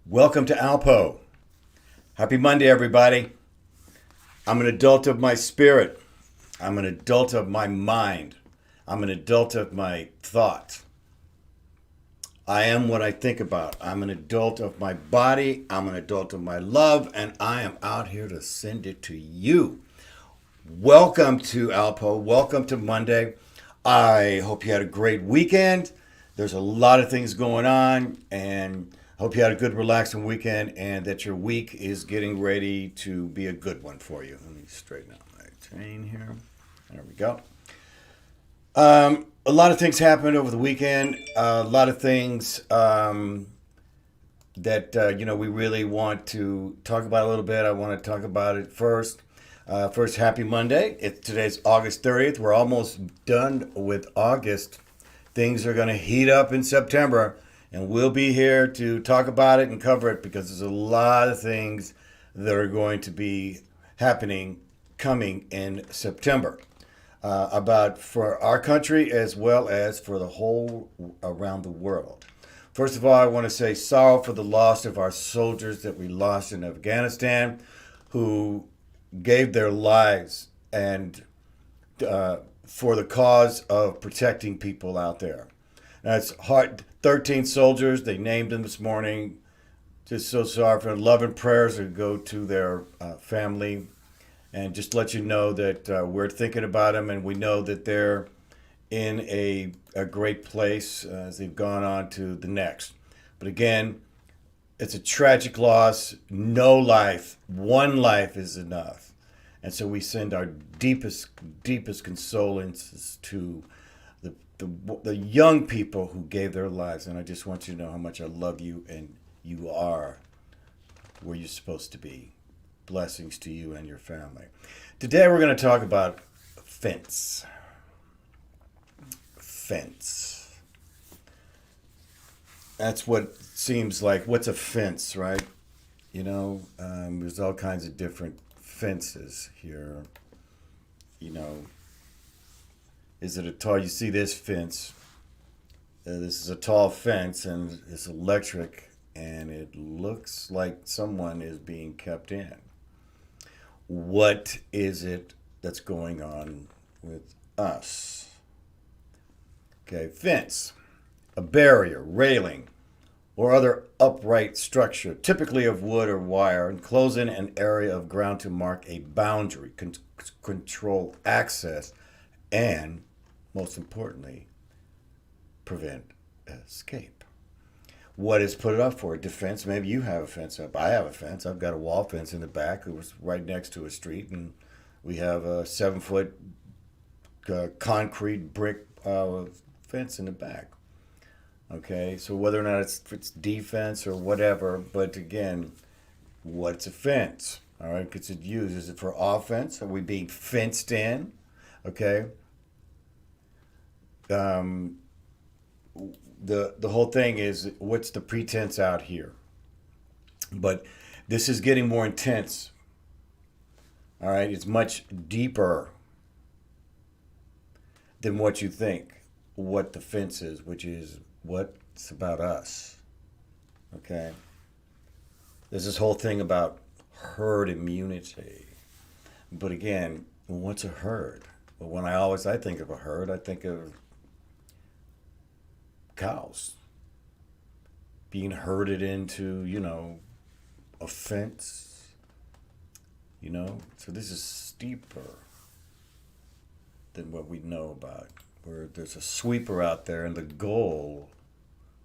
Welcome to ALPOUGH. Happy Monday, everybody. I'm an adult of my spirit. I'm an adult of my mind. I'm an adult of my thought. I am what I think about. I'm an adult of my body. I'm an adult of my love, and I am out here to send it to you. Welcome to ALPOUGH. Welcome to Monday. I hope you had a great weekend. There's a lot of things going on, and hope you had a good, relaxing weekend and that your week is getting ready to be a good one for you. Let me straighten out my chain here. There we go. A lot of things happened over the weekend. A lot of things that we really want to talk about a little bit. I want to talk about it first. First, happy Monday. Today's August 30th. We're almost done with August. Things are going to heat up in September, and we'll be here to talk about it and cover it because there's a lot of things that are going to be happening coming in September about for our country as well as for the whole around the world. First of all, I want to say sorrow for the loss of our soldiers that we lost in Afghanistan who gave their lives and for the cause of protecting people out there. That's hard. 13 soldiers, they named them this morning. Just so sorry for love and prayers that go to their family. And just let you know that we're thinking about them and we know that they're in a great place as they've gone on to the next. But again, it's a tragic loss. No life, one life is enough. And so we send our deepest condolences to the young people who gave their lives. And I just want you to know how much I love you and you are where you're supposed to be. Blessings to you and your family. Today we're going to talk about fence. Fence. That's what seems like. What's a fence, right? There's all kinds of different fences here. Is it a tall? You see this fence. This is a tall fence, and it's electric, and it looks like someone is being kept in. What is it that's going on with us? Okay, fence, a barrier, railing, or other upright structure, typically of wood or wire, enclosing an area of ground to mark a boundary, control access, and, most importantly, prevent escape. What is put it up for? Defense. Maybe you have a fence up. I have a fence. I've got a wall fence in the back. It was right next to a street, and we have a 7-foot concrete brick fence in the back. Okay, so whether or not it's defense or whatever, but again, what's a fence? All right, because it used. Is it for offense? Are we being fenced in? Okay. The whole thing is what's the pretense out here? But this is getting more intense. All right, it's much deeper than what you think. What the fence is, which is what's about us. Okay. There's this whole thing about herd immunity. But again, what's a herd? Well, when I think of a herd, I think of cows being herded into, a fence. So this is steeper than what we know about. Where there's a sweeper out there, and the goal,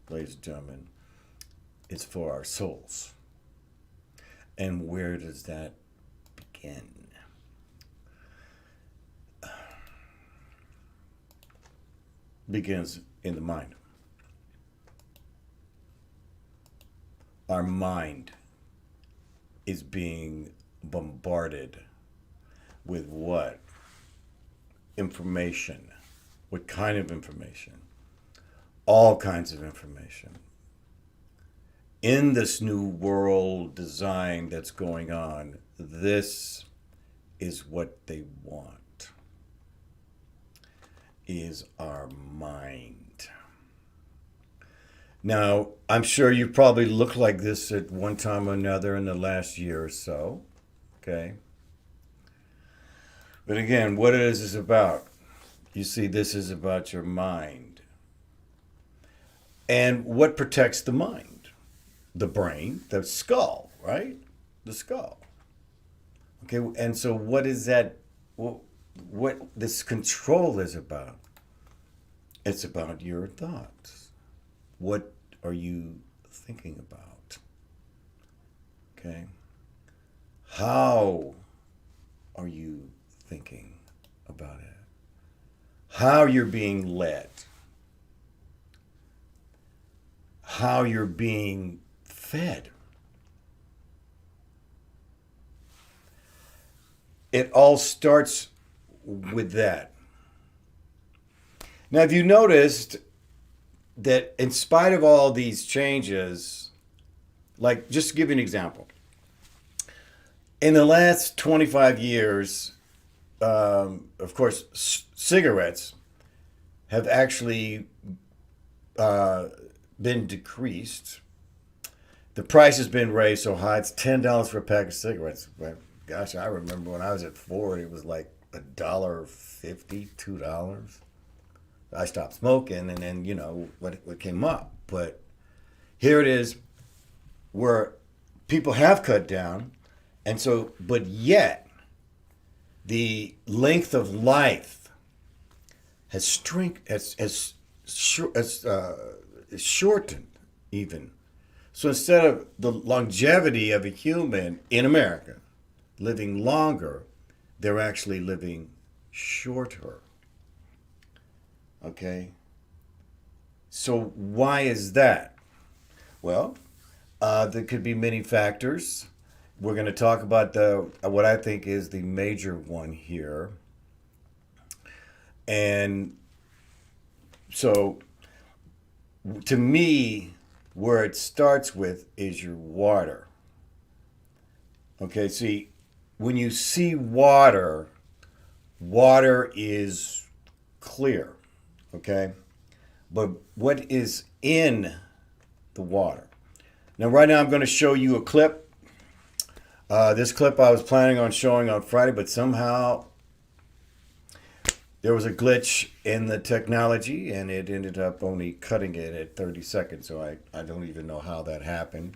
ladies and gentlemen, is for our souls. And where does that begin? Begins in the mind. Our mind is being bombarded with what? Information. What kind of information? All kinds of information. In this new world design that's going on, this is what they want, is our mind. Now, I'm sure you probably looked like this at one time or another in the last year or so. Okay. But again, what is this about? You see, this is about your mind. And what protects the mind? The brain, the skull, right? The skull. Okay, and so what is that? What this control is about? It's about your thoughts. What are you thinking about? Okay. How are you thinking about it? How you're being led? How you're being fed? It all starts with that. Now, have you noticed that in spite of all these changes, like just to give you an example, in the last 25 years, of course, cigarettes have actually been decreased. The price has been raised so high, it's $10 for a pack of cigarettes. But gosh, I remember when I was at Ford, it was like $1.50, $2. I stopped smoking, and then what came up. But here it is, where people have cut down, and so but yet the length of life has shortened even. So instead of the longevity of a human in America living longer, they're actually living shorter. Okay? So why is that? Well, there could be many factors. We're going to talk about the what I think is the major one here. And so to me, where it starts with is your water. Okay, see, when you see water, water is clear. Okay? But what is in the water? Now, right now, I'm going to show you a clip. This clip I was planning on showing on Friday, but somehow there was a glitch in the technology, and it ended up only cutting it at 30 seconds. So I don't even know how that happened.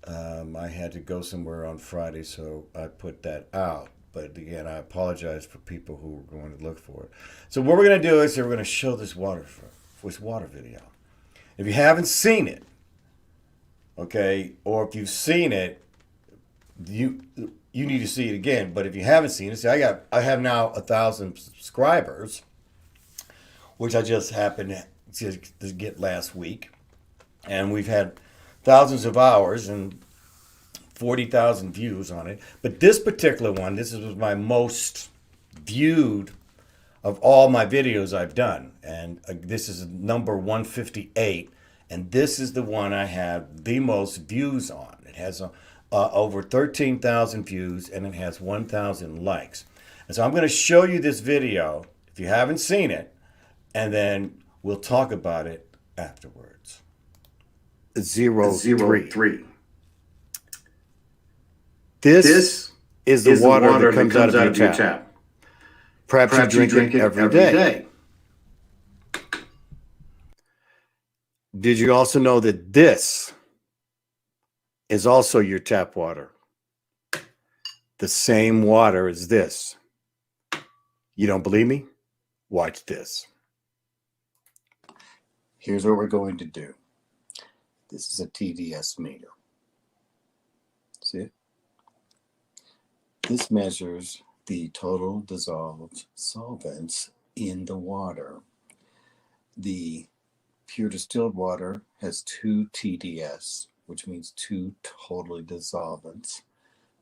I had to go somewhere on Friday, so I put that out. But again, I apologize for people who were going to look for it. So what we're going to do is we're going to show this water video. If you haven't seen it, okay, or if you've seen it, you need to see it again. But if you haven't seen it, see, I have now 1,000 subscribers, which I just happened to get last week, and we've had thousands of hours and 40,000 views on it. But this particular one, this was my most viewed of all my videos I've done, and this is number 158, and this is the one I have the most views on. It has over 13,000 views, and it has 1,000 likes. And so I'm going to show you this video if you haven't seen it, and then we'll talk about it afterwards. 03. This is the water that comes out of your tap. Perhaps you drink it every day. Did you also know that this is also your tap water? The same water as this. You don't believe me? Watch this. Here's what we're going to do. This is a TDS meter. See it? This measures the total dissolved solvents in the water. The pure distilled water has 2 TDS, which means 2 totally dissolvents.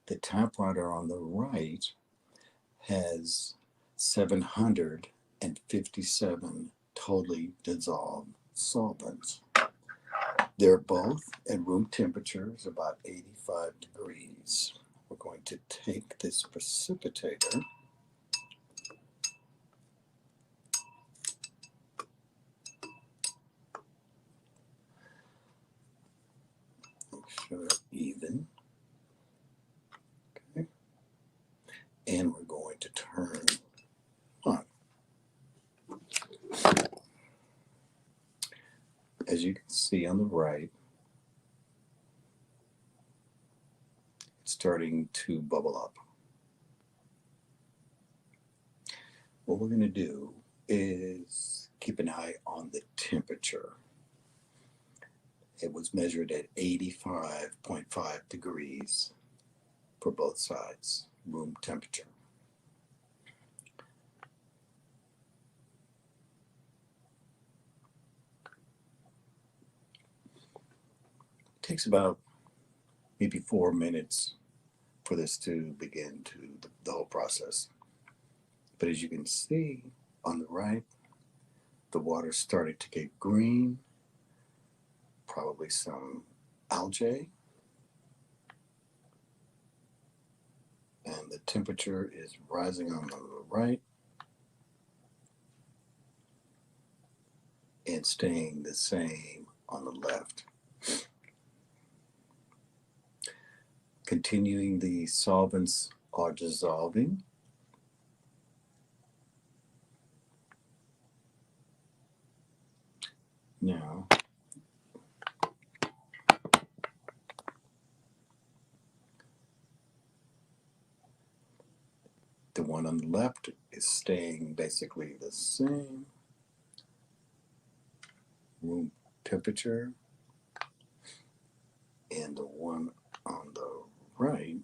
The tap water on the right has 757 totally dissolved solvents. They're both at room temperatures, about 85 degrees. We're going to take this precipitator even. Okay. And we're going to turn on. As you can see on the right, it's starting to bubble up. What we're going to do is keep an eye on the temperature. It was measured at 85.5 degrees for both sides, room temperature. It takes about maybe 4 minutes for this to begin to the whole process. But as you can see on the right, the water started to get green, probably some algae, and the temperature is rising on the right and staying the same on the left. Continuing, the solvents are dissolving. Now, the one on the left is staying basically the same room temperature, and the one on the right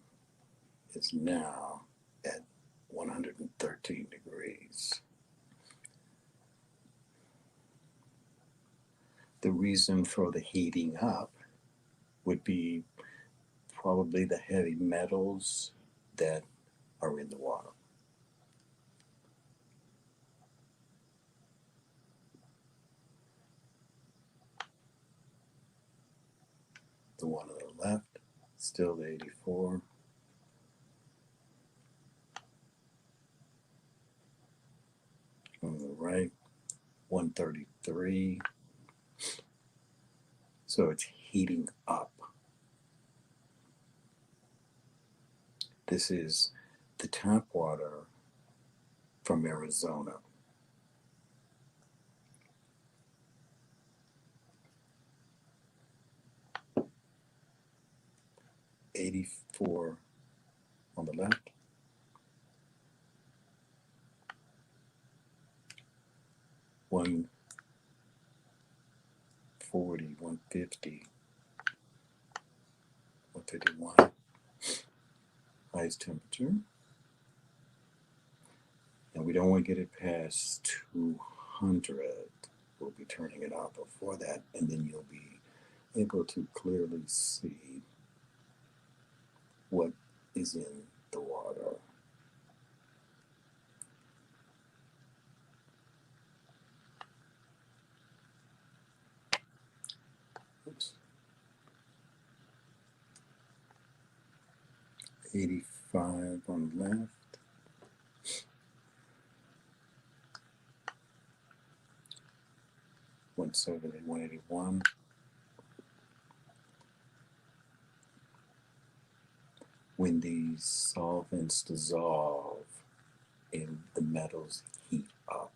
is now at 113 degrees. The reason for the heating up would be probably the heavy metals that are in the water. The one on the left, still the 84. On the right, 133. So it's heating up. This is the tap water from Arizona. $84 on the left, 140, 150, 151, highest temperature. And we don't want to get it past 200. We'll be turning it off before that, and then you'll be able to clearly see what is in the water. Oops. 85 on the left. 170, 181. When these solvents dissolve and the metals heat up.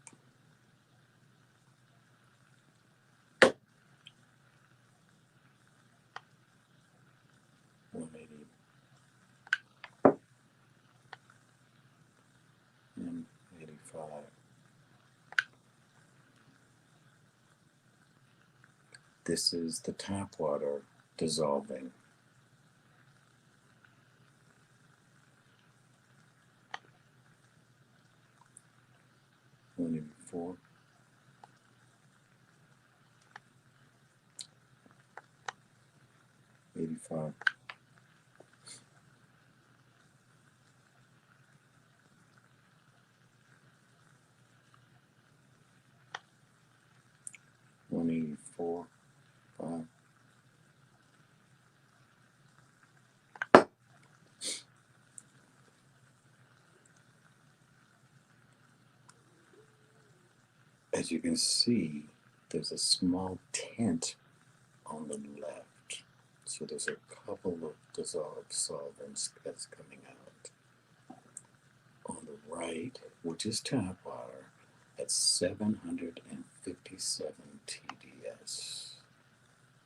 And 85. This is the tap water dissolving. 184. 85. 184. 5. As you can see, there's a small tint on the left. So there's a couple of dissolved solvents that's coming out. On the right, which is tap water, at 757 TDS.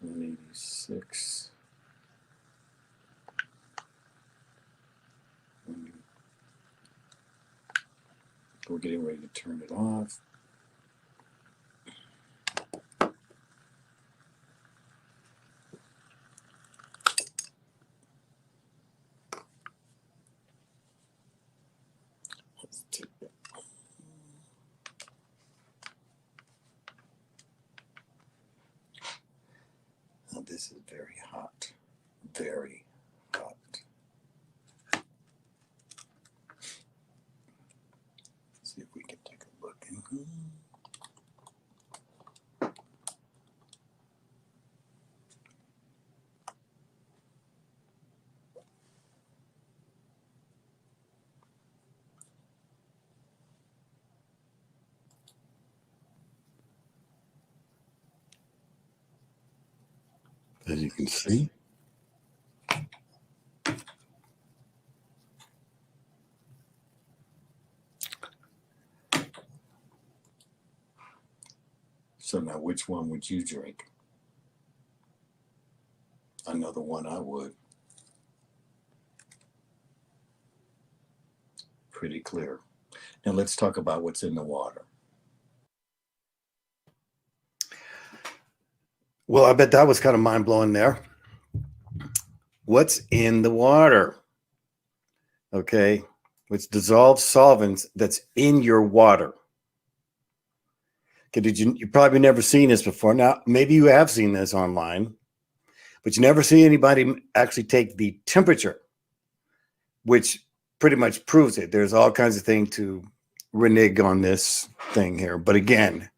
186. We're getting ready to turn it off. Let's take it. Now this is very hot. Very hot. Let's see if we can take a look. As you can see. So now which one would you drink? Another one I would. Pretty clear. Now let's talk about what's in the water. Well, I bet that was kind of mind-blowing there. What's in the water? Okay, it's dissolved solvents that's in your water. Okay, you probably never seen this before. Now, maybe you have seen this online, but you never see anybody actually take the temperature, which pretty much proves it. There's all kinds of things to renege on this thing here. But again,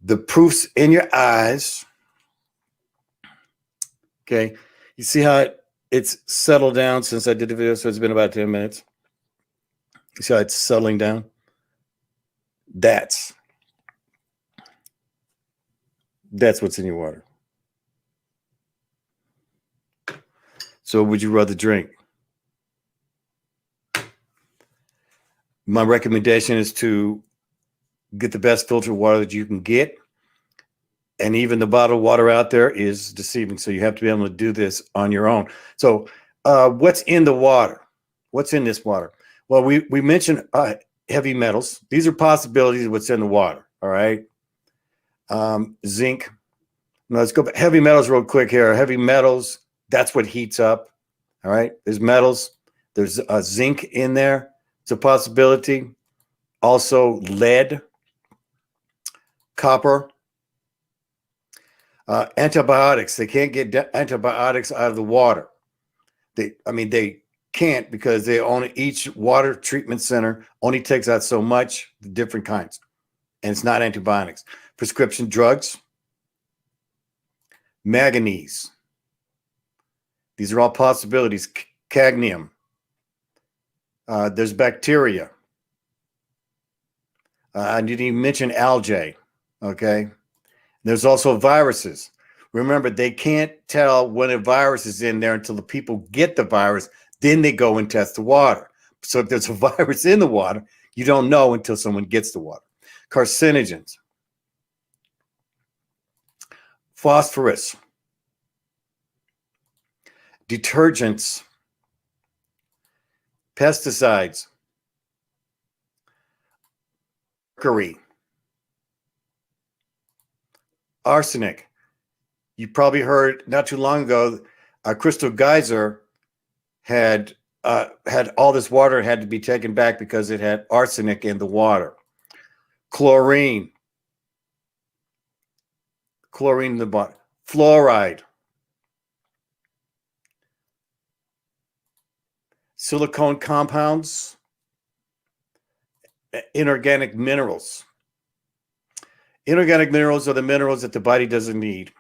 the proof's in your eyes. Okay, you see how it's settled down since I did the video, so it's been about 10 minutes. You see how it's settling down? That's what's in your water. So would you rather drink? My recommendation is to get the best filtered water that you can get. And even the bottled water out there is deceiving. So you have to be able to do this on your own. So what's in the water? What's in this water? Well, we mentioned heavy metals. These are possibilities of what's in the water. All right. Zinc. Now let's go back. Heavy metals real quick here. Heavy metals, that's what heats up. All right. There's metals. There's zinc in there. It's a possibility. Also lead, copper. Antibiotics. They can't get antibiotics out of the water. They can't because each water treatment center only takes out so much, the different kinds, and it's not antibiotics. Prescription drugs, manganese. These are all possibilities. Cadmium. There's bacteria. I didn't even mention algae. Okay. There's also viruses. Remember, they can't tell when a virus is in there until the people get the virus. Then they go and test the water. So if there's a virus in the water, you don't know until someone gets the water. Carcinogens. Phosphorus. Detergents. Pesticides. Mercury. Arsenic. You probably heard not too long ago, Crystal Geyser had all this water had to be taken back because it had arsenic in the water. Chlorine in the water. Fluoride. Silicone compounds. Inorganic minerals. Inorganic minerals are the minerals that the body doesn't need.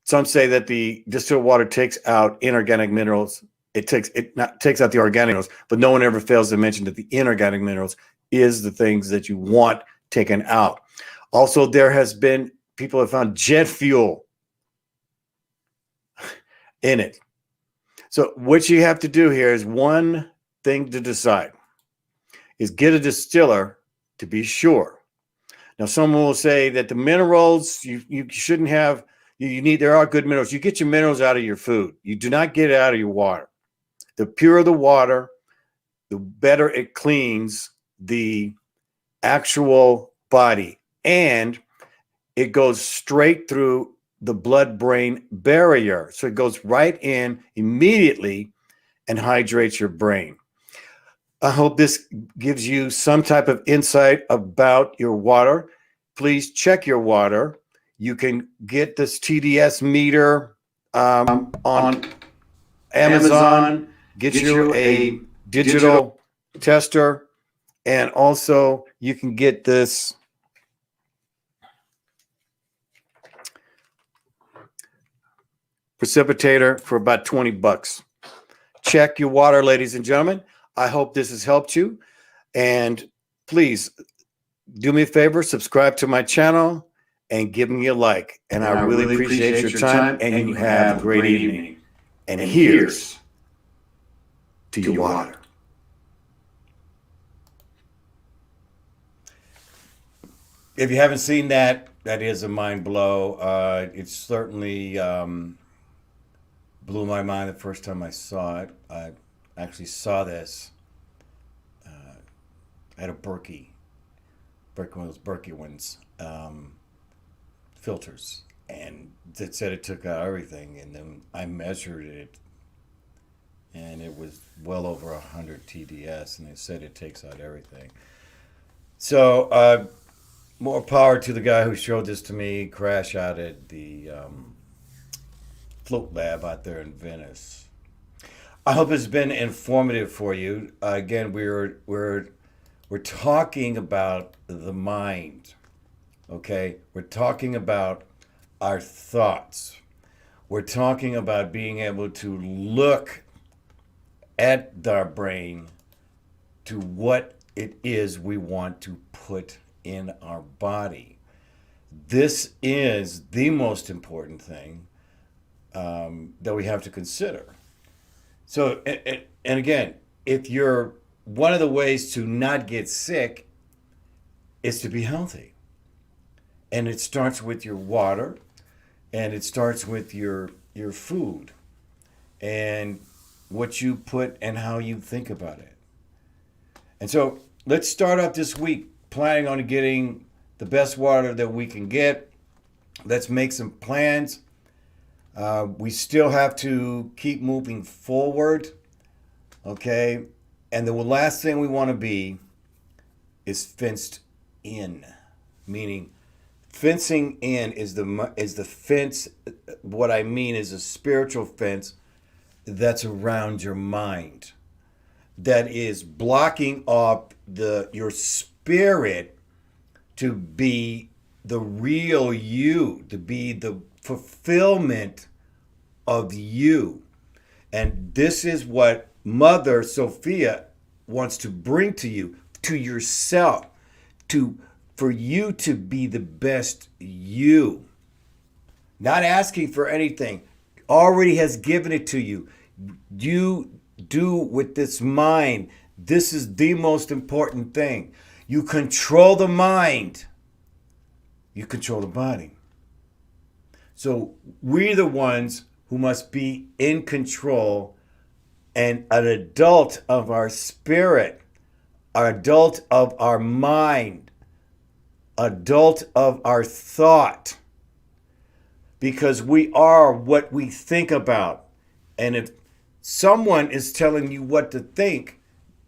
Some say that the distilled water takes out inorganic minerals. It takes out the organic minerals, but no one ever fails to mention that the inorganic minerals is the things that you want taken out. Also, people have found jet fuel in it. So what you have to do here is one thing to decide is get a distiller to be sure. Now, someone will say that the minerals you shouldn't have, you need, there are good minerals. You get your minerals out of your food. You do not get it out of your water. The purer the water, the better it cleans the actual body. And it goes straight through the blood-brain barrier. So it goes right in immediately and hydrates your brain. I hope this gives you some type of insight about your water. Please check your water. You can get this TDS meter on Amazon. Get you a digital tester. And also you can get this precipitator for about $20. Check your water, ladies and gentlemen. I hope this has helped you. And please do me a favor, subscribe to my channel and give me a like. And I really appreciate your time, and you have a great evening. And here's to your water. If you haven't seen that, that is a mind blow. It certainly blew my mind the first time I saw it. I actually saw this at a Berkey, one of those Berkey ones, filters, and it said it took out everything, and then I measured it, and it was well over 100 TDS, and it said it takes out everything. So more power to the guy who showed this to me. Crash out at the float lab out there in Venice. I hope it's been informative for you. Again, we're talking about the mind. Okay, we're talking about our thoughts. We're talking about being able to look at our brain to what it is we want to put in our body. This is the most important thing that we have to consider. So, and again, if you're, one of the ways to not get sick is to be healthy. And it starts with your water, and it starts with your food and what you put and how you think about it. And so let's start out this week planning on getting the best water that we can get. Let's make some plans. We still have to keep moving forward, okay? And the last thing we want to be is fenced in, meaning fencing in is the fence. What I mean is a spiritual fence that's around your mind, that is blocking off your spirit to be the real you, to be the fulfillment of you. And this is what Mother Sophia wants to bring to you, to yourself, for you to be the best you. Not asking for anything, already has given it to you. You do with this mind. This is the most important thing. You control the mind. You control the body. So we're the ones who must be in control and an adult of our spirit, an adult of our mind, adult of our thought. Because we are what we think about. And if someone is telling you what to think,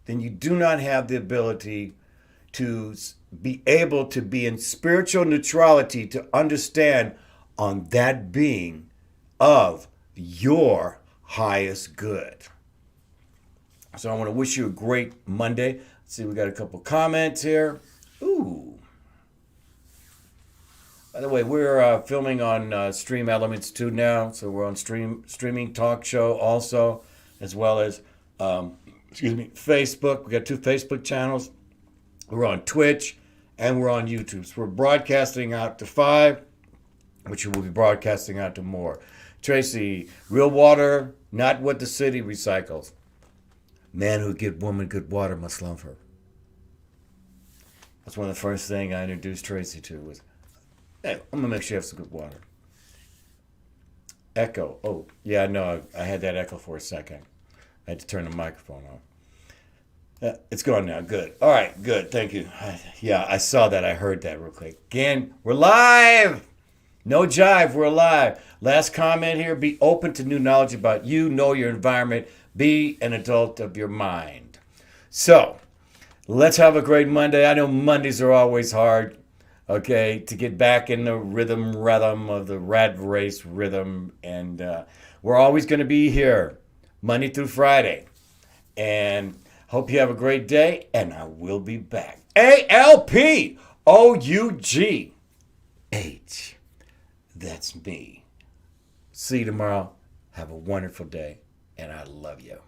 then you do not have the ability to be able to be in spiritual neutrality to understand on that being of your highest good. So I want to wish you a great Monday. Let's see, we got a couple comments here. Ooh. By the way, we're filming on Stream Elements 2 now, so we're on streaming talk show also, as well as Facebook. We got 2 Facebook channels. We're on Twitch and we're on YouTube. So we're broadcasting out to 5, which will be broadcasting out to more. Tracy, real water, not what the city recycles. Man who give woman good water must love her. That's one of the first things I introduced Tracy to was, hey, I'm gonna make sure you have some good water. Echo. Oh, yeah, no, I had that echo for a second. I had to turn the microphone on. It's gone now. Good. All right, good. Thank you. Yeah, I saw that. I heard that real quick. Again, we're live. No jive. We're live. Last comment here. Be open to new knowledge about you. Know your environment. Be an adult of your mind. So, let's have a great Monday. I know Mondays are always hard, okay, to get back in the rhythm of the rat race rhythm. And we're always going to be here Monday through Friday. And hope you have a great day, and I will be back. ALPOUGH. That's me. See you tomorrow. Have a wonderful day, and I love you.